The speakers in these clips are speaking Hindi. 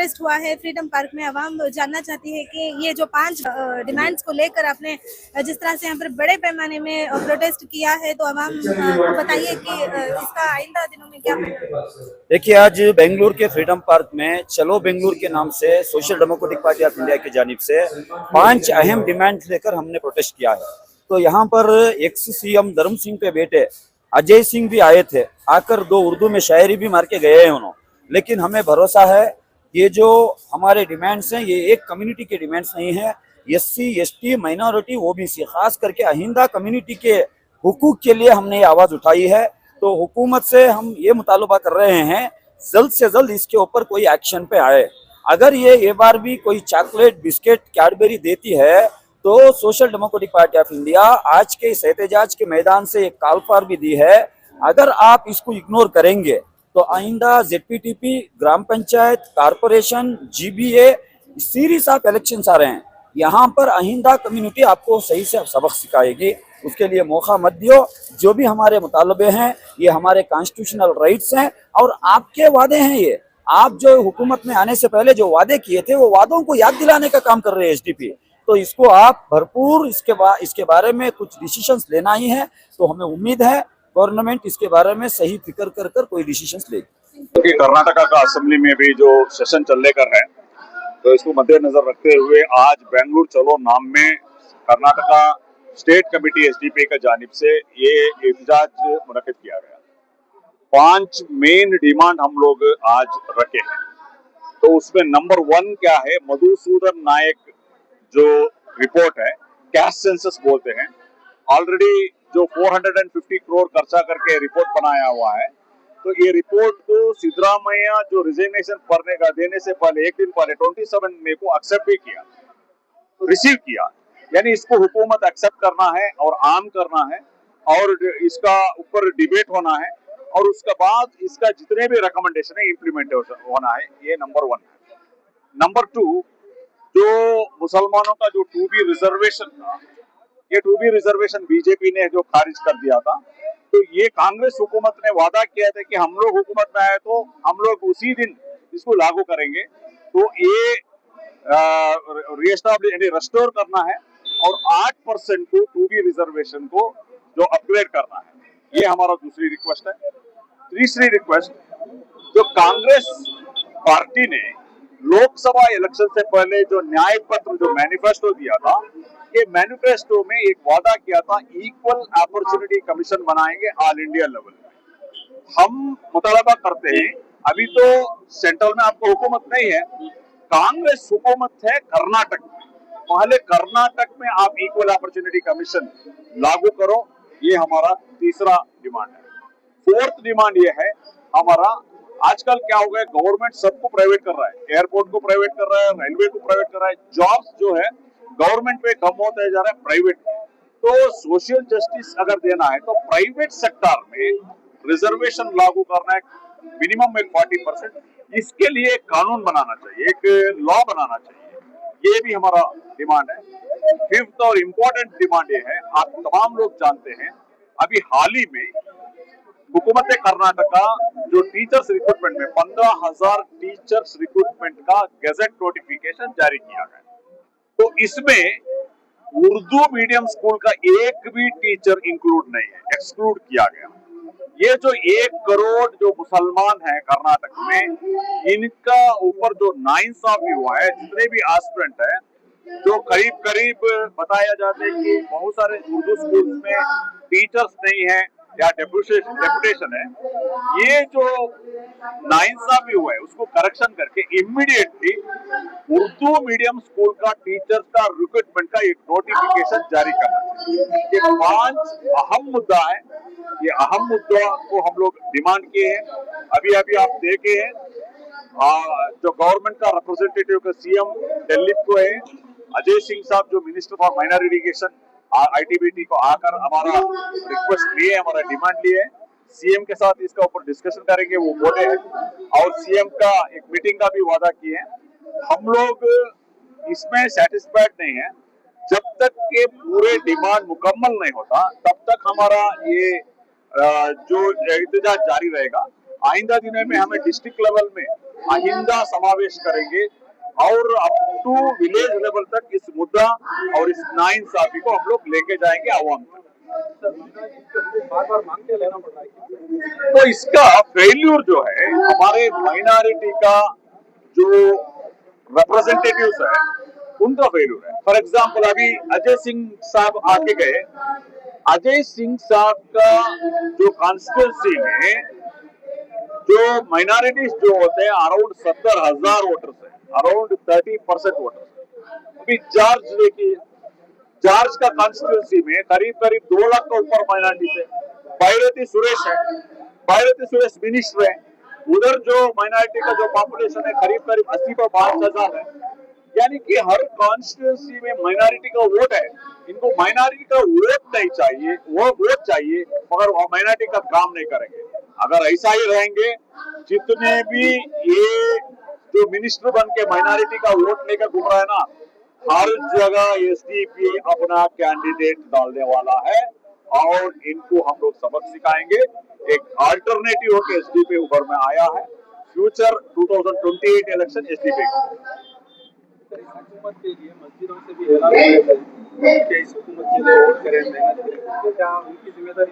प्रोटेस्ट हुआ है फ्रीडम पार्क में। आवाम जानना चाहती है कि ये जो 5 डिमांड्स को लेकर आपने जिस तरह से यहाँ पर बड़े पैमाने में प्रोटेस्ट किया है, तो आवाम को बताइए कि इसका आइंदा दिनों में क्या होगा। देखिए, आज बेंगलुरु के फ्रीडम पार्क में चलो बेंगलुरु के नाम से social democratic party of India की जानिब से 5 अहम डिमांड लेकर हमने प्रोटेस्ट किया है। तो यहाँ पर एक्स सीएम धर्म सिंह के बेटे अजय सिंह भी आए थे, आकर 2 उर्दू में शायरी भी मार के गए हैं उन्होंने। लेकिन हमें भरोसा है ये जो हमारे डिमांड्स हैं ये एक कम्युनिटी के डिमांड्स नहीं है। एससी, एसटी, माइनॉरिटी, ओबीसी, खास करके अहिंदा कम्युनिटी के हुकूक के लिए हमने ये आवाज उठाई है। तो हुकूमत से हम ये मुतालबा कर रहे हैं जल्द से जल्द इसके ऊपर कोई एक्शन पे आए। अगर ये बार भी कोई चॉकलेट, बिस्किट, कैडबरी देती है तो social democratic party of India आज के इस एहतजाज के मैदान से एक कालफार भी दी है। अगर आप इसको इग्नोर करेंगे तो आइंदा ZPTP, gram panchayat, corporation, GBA series of elections आ रहे हैं। यहाँ पर अहिंदा कम्युनिटी आपको सही से सबक सिखाएगी। उसके लिए मौका मत दियो। जो भी हमारे मुतालबे हैं ये हमारे कॉन्स्टिट्यूशनल राइट्स हैं और आपके वादे हैं। ये आप जो हुकूमत में आने से पहले जो वादे किए थे वो वादों को याद दिलाने का काम कर रहे हैं एसडीपी। तो इसको आप भरपूर इसके बारे में कुछ डिसीजंस लेना ही है। तो हमें उम्मीद है गवर्नमेंट इसके बारे में सही फिक्र कर कोई डिसीजंस लेगी। क्योंकि कर्नाटका का असेंबली में भी जो सेशन चलने कर है तो इसको मद्देनजर रखते हुए आज बेंगलुरु चलो नाम में कर्नाटका स्टेट कमेटी एसडीपी का जानिब से ये एहतजाज मुनक्किद किया गया। 5 मेन डिमांड हम लोग आज रखे हैं। तो उसमें नंबर 1 क्या है, मधुसूदन नायक जो रिपोर्ट है, कैश सेंसस बोलते हैं, ऑलरेडी जो 450 करोड़ खर्चा करके रिपोर्ट बनाया हुआ है। तो ये रिपोर्ट को सिद्धरामैया जो रिजिग्नेशन देने से पहले एक दिन पहले 27 मई को एक्सेप्ट भी किया, रिसीव किया। यानी इसको हुकूमत एक्सेप्ट करना है और आम करना है और इसका ऊपर डिबेट होना है और उसके बाद इसका जितने भी रिकमेंडेशन है इम्प्लीमेंट होना है। ये नंबर 1 है। नंबर 2, जो मुसलमानों का जो 2B रिजर्वेशन था, ये 2B रिजर्वेशन बीजेपी ने जो खारिज कर दिया था। तो ये कांग्रेस हुकूमत ने वादा किया था कि हम लोग हुकूमत में आए तो हम लोग उसी दिन इसको लागू करेंगे। तो ये रेस्टोर करना है और 8% को 2B रिजर्वेशन को जो अपग्रेड करना है। ये हमारा दूसरी रिक्वेस्ट है। तीसरी रिक्वेस्ट, जो कांग्रेस पार्टी ने लोकसभा इलेक्शन से पहले जो न्याय पत्र जो मैनिफेस्टो दिया था, ये मैनिफेस्टो में एक वादा किया था इक्वल अपॉर्चुनिटी कमीशन बनाएंगे ऑल इंडिया लेवल में। हम मुतालबा करते हैं, अभी तो सेंट्रल में आपको हुकूमत नहीं है, कांग्रेस हुकूमत है कर्नाटक में। पहले कर्नाटक में आप इक्वल अपॉर्चुनिटी कमीशन लागू करो। ये हमारा तीसरा डिमांड है। 4th डिमांड ये है हमारा, आजकल क्या हो गया, गवर्नमेंट सबको प्राइवेट कर रहा है, एयरपोर्ट को प्राइवेट कर रहा है, रेलवे को प्राइवेट कर रहा है। जॉब्स जो है गवर्नमेंट पे कम होता जा रहा है प्राइवेट में। तो सोशल जस्टिस अगर देना है तो प्राइवेट सेक्टर में रिजर्वेशन लागू करना है, मिनिमम एक 40%। इसके लिए एक कानून बनाना चाहिए, एक लॉ बनाना चाहिए। ये भी हमारा डिमांड है। 5th और इम्पोर्टेंट डिमांड ये है, आप तमाम लोग जानते हैं अभी हाल ही में हुकूमत कर्नाटका जो टीचर्स रिक्रूटमेंट में 15,000 टीचर्स रिक्रूटमेंट का गैजेट नोटिफिकेशन जारी किया गया। तो इसमें उर्दू मीडियम स्कूल का एक भी टीचर इंक्लूड नहीं है, एक्सक्लूड किया गया। ये जो 1 करोड़ जो मुसलमान हैं कर्नाटक में, इनका ऊपर जो नाइंसाफी हुआ है, जितने भी एस्पिरेंट है, जो करीब बताया जाता है कि बहुत सारे उर्दू स्कूल में टीचर्स नहीं है या डेपुटेशन है, ये जो नाइंसाफी हुआ है उसको करेक्शन करके इमीडिएटली उर्दू मीडियम स्कूल का टीचर्स का रिक्रूटमेंट का एक नोटिफिकेशन जारी करना चाहिए। ये 5 अहम मुद्दा है। ये अहम मुद्दा को हम लोग डिमांड किए हैं। अभी आप देखे हैं जो गवर्नमेंट का रिप्रेजेंटेटिव का सीएम दिल्ली को है, अजय सिंह साहब जो minister for minor irrigation ITBT को आकर हमारा रिक्वेस्ट लिए, हमारा डिमांड लिए। सीएम के साथ इसका ऊपर डिस्कशन करेंगे, वो बोले हैं और सीएम का एक मीटिंग का भी वादा किए हैं। हम लोग इसमें सेटिस्फाइड नहीं है। जब तक के पूरे डिमांड मुकम्मल नहीं होता तब तक हमारा ये जो एहतजाज जारी रहेगा। आइंदा दिनों में हमें डिस्ट्रिक्ट लेवल में आइंदा समावेश करेंगे और अप टू विलेज लेवल तक इस मुद्दा और इस नाइंसाफी को हम लोग लेके जाएंगे आवाम तक। बार मांग के लेना पड़ रहा है। तो इसका फेल्यूर जो है हमारे माइनॉरिटी का जो रिप्रेजेंटेटिव्स है उनका फेल्यूर है। फॉर एग्जांपल अभी अजय सिंह साहब आके गए, अजय सिंह साहब का जो कॉन्स्टिट्यूंसी में जो माइनॉरिटीज जो होते हैं अराउंड 70,000 वोटर्स है, अराउंड 30% वोटर्स। अभी जॉर्ज देखिए, जॉर्ज का कॉन्स्टिट्यूंसी में करीब करीब 2 लाख का ऊपर माइनॉरिटीज है। भैरती सुरेश है, भैरती सुरेश मिनिस्टर है, उधर जो माइनॉरिटी का जो पॉपुलेशन है करीब करीब 80 पर 5,000 है। यानी कि हर कॉन्स्टिट्यूंसी में माइनॉरिटी का वोट है। इनको माइनॉरिटी का वोट नहीं चाहिए, वो वोट चाहिए मगर वो माइनॉरिटी का काम नहीं करेंगे। अगर ऐसा ही रहेंगे, जितने भी ये जो मिनिस्टर बन के माइनॉरिटी का वोट लेकर घूम रहा है ना, हर जगह एसडीपी अपना कैंडिडेट डालने वाला है और इनको हम लोग सबक सिखाएंगे। एक अल्टरनेटिव होकर एसडीपी ऊपर में आया है। फ्यूचर 2028 इलेक्शन एसडीपी का। हुकूमत के लिए मस्जिदों से भी ऐलान कि इस हुकूमत के लिए वोट करें, क्या उनकी जिम्मेदारी?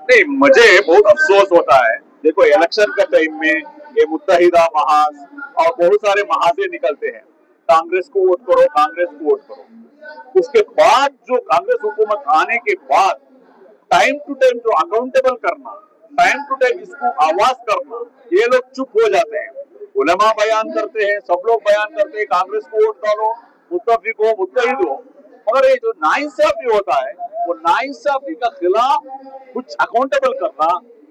नहीं, मुझे बहुत अफसोस होता है। देखो इलेक्शन का टाइम में ये मुत्तहिदा महाज और बहुत सारे महाजे निकलते हैं, कांग्रेस को वोट करो, कांग्रेस को वोट करो। उसके बाद जो कांग्रेस हुकूमत आने के बाद टाइम टू टाइम जो अकाउंटेबल करना, टाइम टू टाइम इसको आवाज करना, ये लोग चुप हो जाते हैं। उलमा बयान करते हैं, सब लोग बयान करते हैं कांग्रेस को वोट डालो, मुत्तफिक हो, मुत्तहिद हो, मगर ये जो नाइंसाफी होता है वो नाइंसाफी का खिलाफ कुछ अकाउंटेबल करना,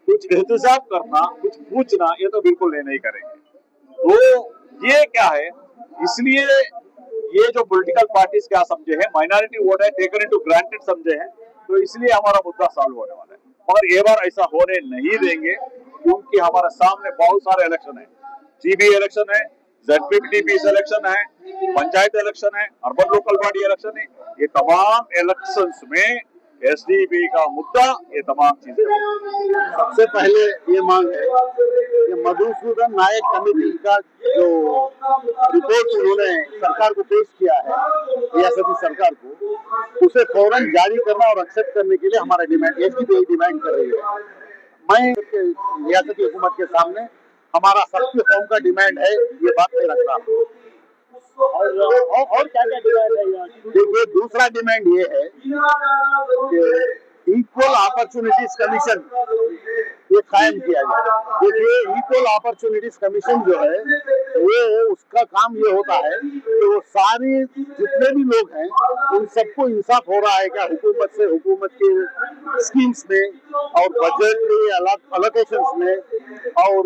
कुछ एहतसाब करना, कुछ पूछना, ये तो बिल्कुल नहीं करेंगे। तो ये क्या है, इसलिए ये जो पॉलिटिकल पार्टीज क्या समझे हैं, माइनॉरिटी वोट है टेकन इनटू ग्रांटेड समझे हैं, तो इसलिए हमारा मुद्दा सॉल्व होने वाला है। मगर ये बार ऐसा होने नहीं देंगे क्योंकि हमारे सामने बहुत सारे इलेक्शन है। जीबी इलेक्शन है, ZPPTP इलेक्शन है, पंचायत इलेक्शन है, अर्बन लोकल बॉडी इलेक्शन है। ये तमाम इलेक्शंस में एसडीपी का मुद्दा, ये तमाम चीजें। सबसे पहले ये मांग है कि मधुसूदन नायक कमेटी का जो रिपोर्ट उन्होंने सरकार को पेश किया है, रियासती सरकार को, उसे फौरन जारी करना और एक्सेप्ट करने के लिए हमारा डिमांड, एसडीपी डिमांड कर रही है। मैं रियासती हुकूमत के सामने हमारा सबके कौम का डिमांड है, ये बात मैं रख रहा हूँ। और क्या क्या डिमांड है? देखिए, दूसरा डिमांड ये है कि इक्वल अपॉर्चुनिटीज कमीशन ये कायम किया जाए। देखिए, इक्वल अपॉर्चुनिटीज कमीशन जो है वो उसका काम ये होता है कि वो सारे जितने भी लोग हैं उन सबको इंसाफ हो रहा है क्या हुकूमत से, हुकूमत के स्कीम्स में और बजट के अलोकेशंस में, और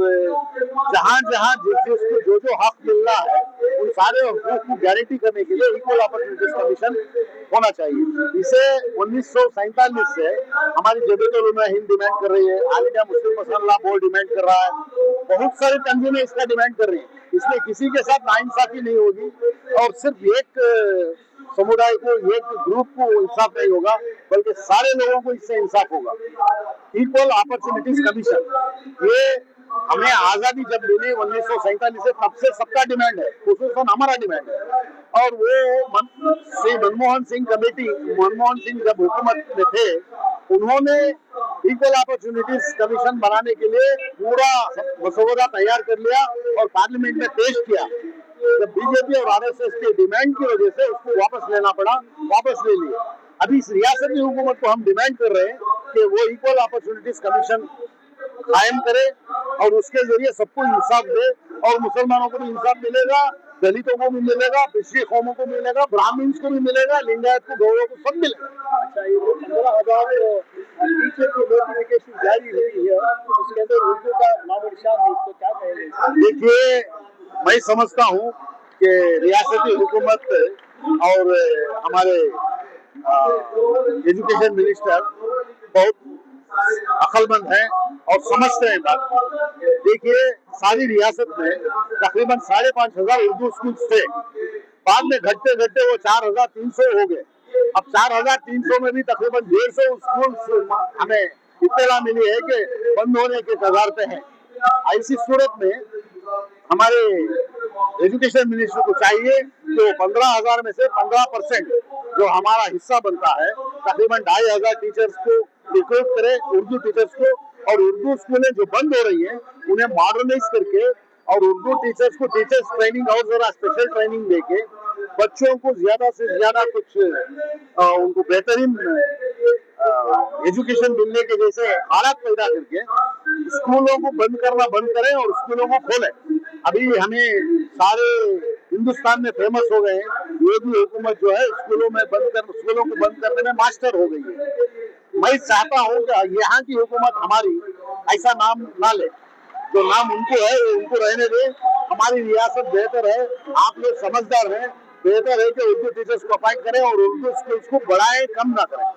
जहाँ जहाँ जिसको जो जो हक मिल रहा है उन सारे हकूक को गारंटी करने के लिए इक्वल अपॉर्चुनिटीज कमीशन होना चाहिए। इसे 1947 से हमारी जमीयत उलमा हिंद डिमांड कर रही है, आल इंडिया मुस्लिम मसला बोर्ड डिमांड कर रहा है, बहुत सारे तंजीमें इसका डिमांड कर रही है। इसलिए किसी के साथ नाइंसाफी नहीं होगी और सिर्फ एक समुदाय को, एक ग्रुप को इंसाफ नहीं होगा, बल्कि सारे लोगों को इससे इंसाफ होगा। इक्वल अपॉर्चुनिटीज कमीशन ये हमें आजादी जब मिली 1947 से, तब से सबका डिमांड है, खुसूसन हमारा डिमांड है। और वो श्री मनमोहन सिंह कमेटी, मनमोहन सिंह जब हुकूमत में थे, उन्होंने इक्वल अपॉर्चुनिटीज कमीशन बनाने के लिए पूरा मसौदा तैयार कर लिया और पार्लियामेंट में पेश किया। जब बीजेपी और आरएसएस की डिमांड की वजह से उसको वापस लेना पड़ा, वापस ले लिया। अभी इस रियासती हुकूमत को हम डिमांड कर रहे हैं कि वो इक्वल अपॉर्चुनिटीज कमीशन कायम करे और उसके जरिए सबको इंसाफ दे, और मुसलमानों को भी इंसाफ मिलेगा, दलितों को भी मिलेगा, पिछड़ी कौमों को मिलेगा, ब्राह्मण्स को भी मिलेगा, लिंगायत को, गौरों को सब मिलेगा। अच्छा, ये 15,000 टीचर की नोटिफिकेशन जारी हुई है, उसके अंदर उर्दू का नामोनिशान है, तो क्या कहेंगे? देखिए, मैं समझता हूँ कि रियासती हुकूमत और हमारे एजुकेशन मिनिस्टर बहुत अक्लमंद हैं और समझते हैं बात। देखिए, सारी रियासत में तकरीबन 5,500 उर्दू स्कूल थे, बाद में घटते घटते वो 4,300 हो गए। अब 4,300 में भी तकरीबन 150 स्कूल हमें इत्तला मिली है कि बंद होने के कगार पे हैं। ऐसी सूरत में हमारे एजुकेशन मिनिस्टर को चाहिए कि 15,000 में से 15% जो हमारा हिस्सा बनता है, तकरीबन 2,500 टीचर्स को रिक्रूट करे, उर्दू टीचर्स को, और उर्दू स्कूलें जो बंद हो रही हैं उन्हें मॉडर्नाइज करके और उर्दू टीचर्स को टीचर्स ट्रेनिंग और जरा स्पेशल ट्रेनिंग देके बच्चों को ज्यादा से ज्यादा कुछ उनको बेहतरीन एजुकेशन मिलने के जैसे हालात पैदा करके स्कूलों को बंद करना बंद करें और स्कूलों को खोलें। अभी हमें सारे हिंदुस्तान में फेमस हो गए हैं, योगी हुकूमत जो है स्कूलों को बंद करने में मास्टर हो गई है। मैं चाहता हूँ कि यहाँ की हुकूमत हमारी ऐसा नाम ना ले, जो नाम उनको है उनको रहने दे। हमारी रियासत बेहतर है, आप लोग समझदार हैं, बेहतर है कि उर्दू टीचर्स को अपॉइंट करें और उर्दू स्कूल्स को बढ़ाएं, कम ना करें।